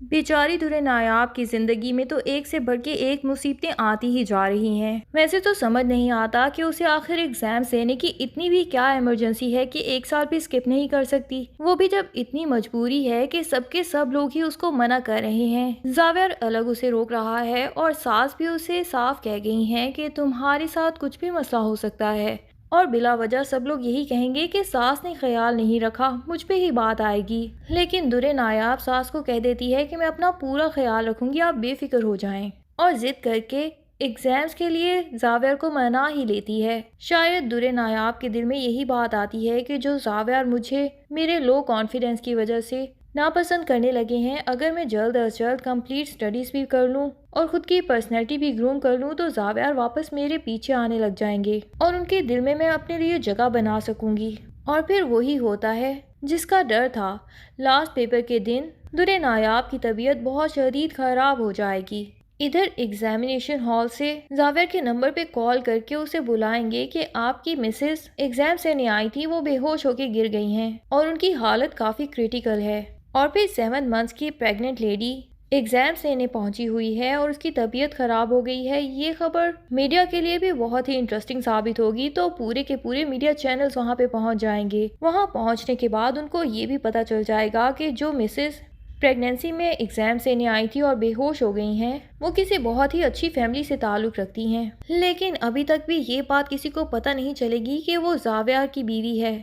बेचारी दुरे नायाब की जिंदगी में तो एक से बढ़ के एक मुसीबतें आती ही जा रही हैं। वैसे तो समझ नहीं आता कि उसे आखिर एग्जाम देने की इतनी भी क्या इमरजेंसी है कि एक साल भी स्किप नहीं कर सकती, वो भी जब इतनी मजबूरी है कि सबके सब लोग ही उसको मना कर रहे हैं। जावियर अलग उसे रोक रहा है और सास भी उसे साफ कह गई हैं कि तुम्हारे साथ कुछ भी मसला हो सकता है और बिला वजह सब लोग यही कहेंगे कि सास ने ख्याल नहीं रखा, मुझ पे ही बात आएगी। लेकिन दुरे नायाब सास को कह देती है कि मैं अपना पूरा ख्याल रखूंगी, आप बेफिक्र हो जाएं, और जिद करके एग्जाम्स के लिए जावियर को मना ही लेती है। शायद दुरे नायाब के दिल में यही बात आती है कि जो जावियर मुझे मेरे लो कॉन्फिडेंस की वजह से नापसंद करने लगे हैं, अगर मैं जल्द अज जल्द कंप्लीट स्टडीज भी कर लूं और खुद की पर्सनैलिटी भी ग्रूम कर लूं तो जावियर वापस मेरे पीछे आने लग जाएंगे और उनके दिल में मैं अपने लिए जगह बना सकूंगी। और फिर वही होता है जिसका डर था। लास्ट पेपर के दिन दुरे नायाब की तबीयत बहुत शदीद खराब हो जाएगी। इधर एग्जामिनेशन हॉल से जावियर के नंबर पे कॉल करके उसे बुलाएंगे कि आपकी मिसेस एग्जाम से नहीं आई थी, वो बेहोश होकर गिर गई हैं और उनकी हालत काफ़ी क्रिटिकल है। और फिर 7 मंथ्स की प्रेग्नेंट लेडी एग्जाम्स देने पहुंची हुई है और उसकी तबीयत खराब हो गई है। ये खबर मीडिया के लिए भी बहुत ही इंटरेस्टिंग साबित होगी, तो पूरे के पूरे मीडिया चैनल्स वहां पे पहुंच जाएंगे। वहां पहुंचने के बाद उनको ये भी पता चल जाएगा कि जो मिसेस प्रेगनेंसी में एग्जाम देने आई थी और बेहोश हो गई हैं, वो किसी बहुत ही अच्छी फैमिली से ताल्लुक रखती हैं। लेकिन अभी तक भी ये बात किसी को पता नहीं चलेगी कि वो जावियर की बीवी है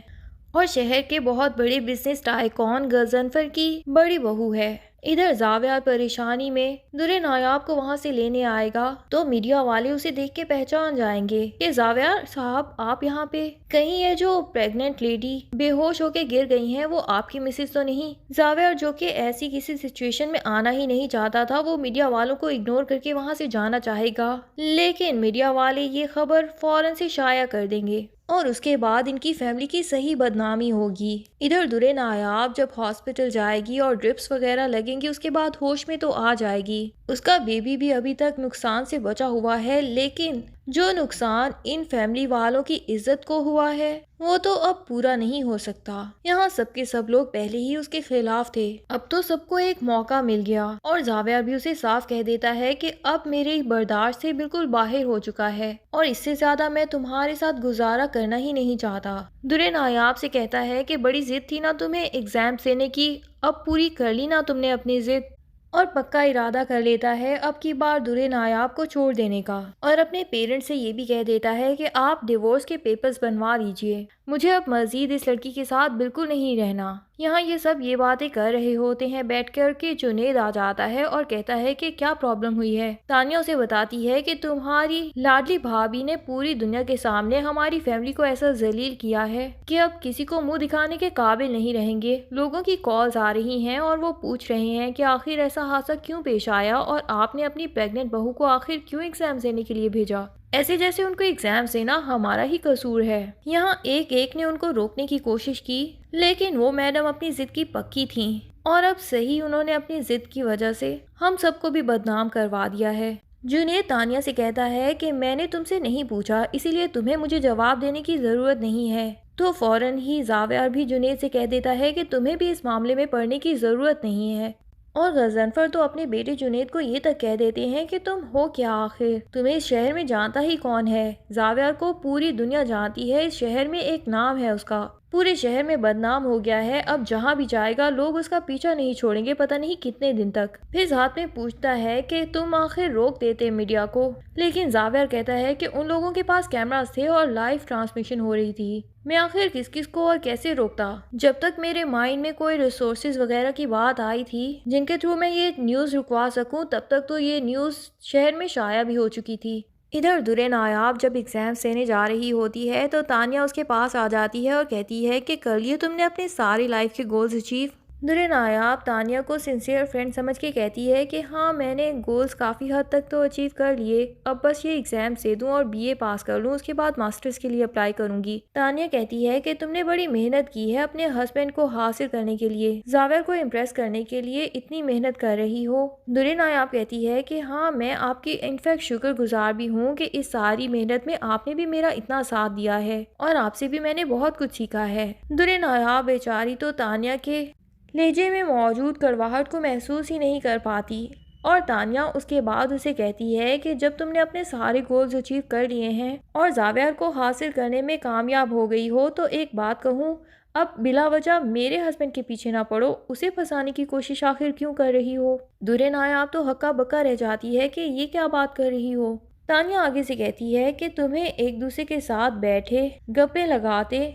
और शहर के बहुत बड़े बिजनेस टाइकॉन गजनफर की बड़ी बहू है। इधर जावियर परेशानी में दुरे नायाब को वहां से लेने आएगा तो मीडिया वाले उसे देख के पहचान जाएंगे कि जावियर साहब आप यहाँ पे, कहीं ये जो प्रेग्नेंट लेडी बेहोश होके गिर गई हैं वो आपकी मिसेस तो नहीं। जावियर जो कि ऐसी किसी सिचुएशन में आना ही नहीं चाहता था, वो मीडिया वालों को इग्नोर करके वहां से जाना चाहेगा, लेकिन मीडिया वाले ये खबर फौरन से शाया कर देंगे और उसके बाद इनकी फैमिली की सही बदनामी होगी। इधर दुरे नायाब जब हॉस्पिटल जाएगी और ड्रिप्स वगैरह लगेंगी, उसके बाद होश में तो आ जाएगी। उसका बेबी भी अभी तक नुकसान से बचा हुआ है, लेकिन जो नुकसान इन फैमिली वालों की इज्जत को हुआ है वो तो अब पूरा नहीं हो सकता। यहाँ सबके सब लोग पहले ही उसके खिलाफ थे, अब तो सबको एक मौका मिल गया और जावियर भी उसे साफ कह देता है कि अब मेरे बर्दाश्त से बिल्कुल बाहर हो चुका है और इससे ज्यादा मैं तुम्हारे साथ गुजारा करना ही नहीं चाहता। दुरे नायाब से कहता है कि बड़ी जिद थी ना तुम्हें एग्जाम देने की, अब पूरी कर ली ना तुमने अपनी जिद, और पक्का इरादा कर लेता है अब की बार दुरे नायाब को छोड़ देने का और अपने पेरेंट्स से ये भी कह देता है कि आप डिवोर्स के पेपर्स बनवा लीजिए, मुझे अब मजीद इस लड़की के साथ बिल्कुल नहीं रहना। यहाँ ये सब ये बातें कर रहे होते हैं बैठकर के जुनेद आ जाता है और कहता है कि क्या प्रॉब्लम हुई है। तानिया उसे बताती है कि तुम्हारी लाडली भाभी ने पूरी दुनिया के सामने हमारी फैमिली को ऐसा जलील किया है कि अब किसी को मुंह दिखाने के काबिल नहीं रहेंगे। लोगों की कॉल्स आ रही हैं और वो पूछ रहे हैं कि आखिर ऐसा हादसा क्यों पेश आया और आपने अपनी प्रेग्नेंट बहू को आखिर क्यों एग्जाम देने के लिए भेजा, ऐसे जैसे उनको एग्जाम देना हमारा ही कसूर है। यहाँ एक एक ने उनको रोकने की कोशिश की, लेकिन वो मैडम अपनी जिद की पक्की थीं और अब सही उन्होंने अपनी जिद की वजह से हम सबको भी बदनाम करवा दिया है। जुनेद तानिया से कहता है कि मैंने तुमसे नहीं पूछा, इसीलिए तुम्हें मुझे जवाब देने की जरूरत नहीं है। तो फौरन ही जावियर भी जुनेद से कह देता है कि तुम्हें भी इस मामले में पढ़ने की जरूरत नहीं है। और गजनफर तो अपने बेटे जुनेद को ये तक कह देते हैं कि तुम हो क्या, आखिर तुम्हें इस शहर में जानता ही कौन है। जावियर को पूरी दुनिया जानती है, इस शहर में एक नाम है उसका, पूरे शहर में बदनाम हो गया है, अब जहाँ भी जाएगा लोग उसका पीछा नहीं छोड़ेंगे पता नहीं कितने दिन तक। फिर जात में पूछता है कि तुम आखिर रोक देते मीडिया को, लेकिन जावियर कहता है कि उन लोगों के पास कैमरास थे और लाइव ट्रांसमिशन हो रही थी, मैं आखिर किस किस को और कैसे रोकता। जब तक मेरे माइंड में कोई रिसोर्सेज वगैरह की बात आई थी जिनके थ्रू मैं ये न्यूज़ रुकवा सकूं, तब तक तो ये न्यूज़ शहर में शाया भी हो चुकी थी। इधर दुरे नायाब जब एग्जाम देने जा रही होती है तो तानिया उसके पास आ जाती है और कहती है कि कर लिए तुमने अपने सारी लाइफ के गोल्स अचीव। दुरे नायाब तानिया को सिंसियर फ्रेंड समझ के कहती है कि हाँ मैंने गोल्स काफ़ी हद तक तो अचीव कर लिए, अब बस ये एग्जाम दे दूँ और बीए पास कर लूँ, उसके बाद मास्टर्स के लिए अप्लाई करूँगी। तानिया कहती है कि तुमने बड़ी मेहनत की है अपने हस्बैंड को हासिल करने के लिए, जावियर को इम्प्रेस करने के लिए इतनी मेहनत कर रही हो। दुरे नायाब कहती है कि हाँ मैं आपकी इनफैक्ट शुक्रगुजार भी हूँ कि इस सारी मेहनत में आपने भी मेरा इतना साथ दिया है और आपसे भी मैंने बहुत कुछ सीखा है। दुरे नायाब बेचारी तो तानिया के लहजे में मौजूद कड़वाहट को महसूस ही नहीं कर पाती। और तान्या उसके बाद उसे कहती है कि जब तुमने अपने सारे गोल्स अचीव कर लिए हैं और जावियर को हासिल करने में कामयाब हो गई हो तो एक बात कहूँ, अब बिला वजह मेरे हस्बैंड के पीछे ना पड़ो, उसे फंसाने की कोशिश आखिर क्यों कर रही हो। दुरे नायाब तो हक्का बक्का रह जाती है कि ये क्या बात कर रही हो। तान्या आगे से कहती है कि तुम्हें एक दूसरे के साथ बैठे गप्पे लगाते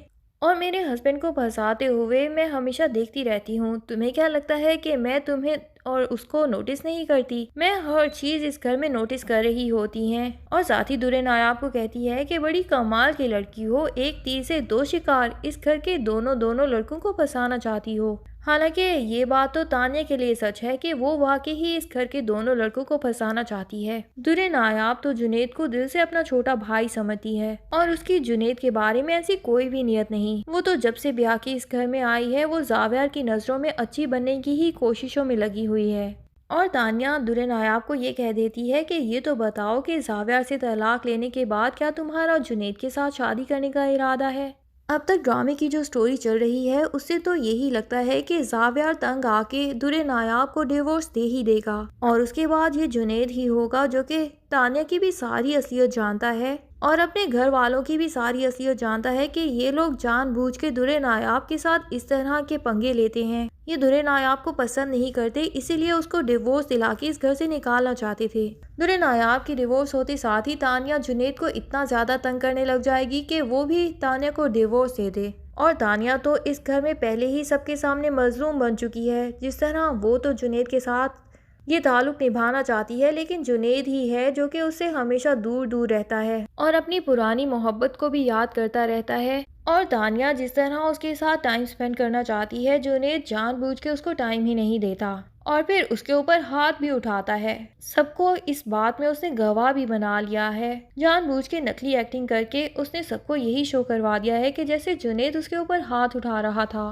और मेरे हस्बैंड को फंसाते हुए मैं हमेशा देखती रहती हूँ। तुम्हें क्या लगता है कि मैं तुम्हें और उसको नोटिस नहीं करती? मैं हर चीज़ इस घर में नोटिस कर रही होती हैं। और साथ ही दुरे नायाब को कहती है कि बड़ी कमाल की लड़की हो, एक तीर से दो शिकार, इस घर के दोनों दोनों लड़कों को फंसाना चाहती हो। हालांकि ये बात तो तान्या के लिए सच है कि वो वाकई ही इस घर के दोनों लड़कों को फंसाना चाहती है। दुरे नायाब तो जुनेद को दिल से अपना छोटा भाई समझती है और उसकी जुनेद के बारे में ऐसी कोई भी नियत नहीं। वो तो जब से ब्याह के इस घर में आई है वो जावियर की नजरों में अच्छी बनने की ही कोशिशों में लगी हुई है। और तान्या दुरे नायाब को ये कह देती है कि ये तो बताओ कि जावियर से तलाक लेने के बाद क्या तुम्हारा जुनेद के साथ शादी करने का इरादा है? अब तक ड्रामे की जो स्टोरी चल रही है उससे तो यही लगता है कि जावियर तंग आके दुरे नायाब को डिवोर्स दे ही देगा और उसके बाद ये जुनेद ही होगा जो कि तान्या की भी सारी असलियत जानता है और अपने घर वालों की भी सारी असलियत जानता है कि ये लोग जानबूझ के दुरे नायाब के साथ इस तरह के पंगे लेते हैं। ये दुरे नायाब को पसंद नहीं करते, इसीलिए उसको डिवोर्स दिला के इस घर से निकालना चाहते थे। दुरे नायाब की डिवोर्स होते साथ ही तान्या जुनेद को इतना ज्यादा तंग करने लग जाएगी कि वो भी तान्या को डिवोर्स दे दे। और तान्या तो इस घर में पहले ही सबके सामने मजलूम बन चुकी है। जिस तरह वो तो जुनेद के साथ ये ताल्लुक निभाना चाहती है, लेकिन जुनेद ही है जो कि उससे हमेशा दूर दूर रहता है और अपनी पुरानी मोहब्बत को भी याद करता रहता है। और तान्या जिस तरह उसके साथ टाइम स्पेंड करना चाहती है, जुनेद जानबूझ के उसको टाइम ही नहीं देता और फिर उसके ऊपर हाथ भी उठाता है। सबको इस बात में उसने गवाह भी बना लिया है। जानबूझ के नकली एक्टिंग करके उसने सबको यही शो करवा दिया है कि जैसे जुनेद उसके ऊपर हाथ उठा रहा था।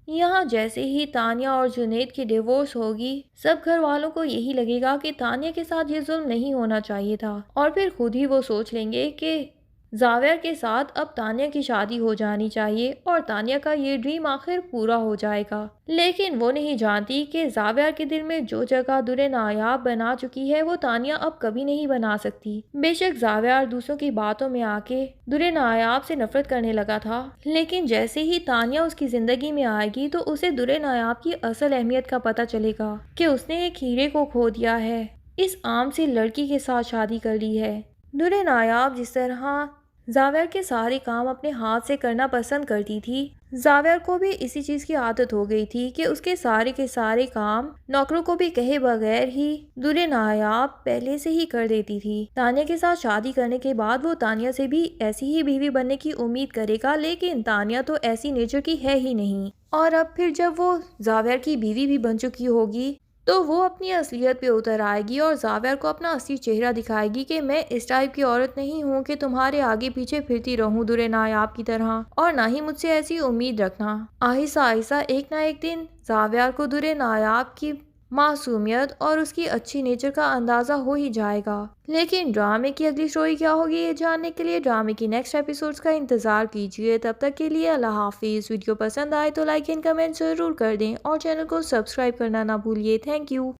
यहाँ जैसे ही तान्या और जुनेद की डिवोर्स होगी, सब घर वालों को यही लगेगा कि तान्या के साथ ये जुल्म नहीं होना चाहिए था और फिर खुद ही वो सोच लेंगे कि जावियर के साथ अब तान्या की शादी हो जानी चाहिए और तान्या का ये ड्रीम आखिर पूरा हो जाएगा। लेकिन वो नहीं जानती कि जावियर के दिल में जो जगह दुरे नायाब बना चुकी है वो तान्या अब कभी नहीं बना सकती। बेशक जावियर दूसरों की बातों में आके दुरे नायाब से नफरत करने लगा था, लेकिन जैसे ही तान्या उसकी जिंदगी में आएगी तो उसे दुरे नायाब की असल अहमियत का पता चलेगा कि उसने एक हीरे को खो दिया है, इस आम सी लड़की के साथ शादी कर ली है। दुरे नायाब जिस तरह जावियर के सारे काम अपने हाथ से करना पसंद करती थी, जावियर को भी इसी चीज की आदत हो गई थी कि उसके सारे के सारे काम नौकरों को भी कहे बगैर ही दुरे नायाब पहले से ही कर देती थी। तान्या के साथ शादी करने के बाद वो तान्या से भी ऐसी ही बीवी बनने की उम्मीद करेगा, लेकिन तान्या तो ऐसी नेचर की है ही नहीं। और अब फिर जब वो जावियर की बीवी भी बन चुकी होगी तो वो अपनी असलियत पे उतर आएगी और जावियर को अपना असली चेहरा दिखाएगी कि मैं इस टाइप की औरत नहीं हूँ कि तुम्हारे आगे पीछे फिरती रहूँ दुरे नायाब की तरह, और ना ही मुझसे ऐसी उम्मीद रखना। आहिस्ता आहिस्ता एक ना एक दिन जावियर को दुरे नायाब की मासूमियत और उसकी अच्छी नेचर का अंदाजा हो ही जाएगा। लेकिन ड्रामे की अगली स्टोरी क्या होगी ये जानने के लिए ड्रामे की नेक्स्ट एपिसोड्स का इंतजार कीजिए। तब तक के लिए अल्लाह हाफिज। वीडियो पसंद आए तो लाइक एंड कमेंट जरूर कर दें और चैनल को सब्सक्राइब करना ना भूलिए। Thank you.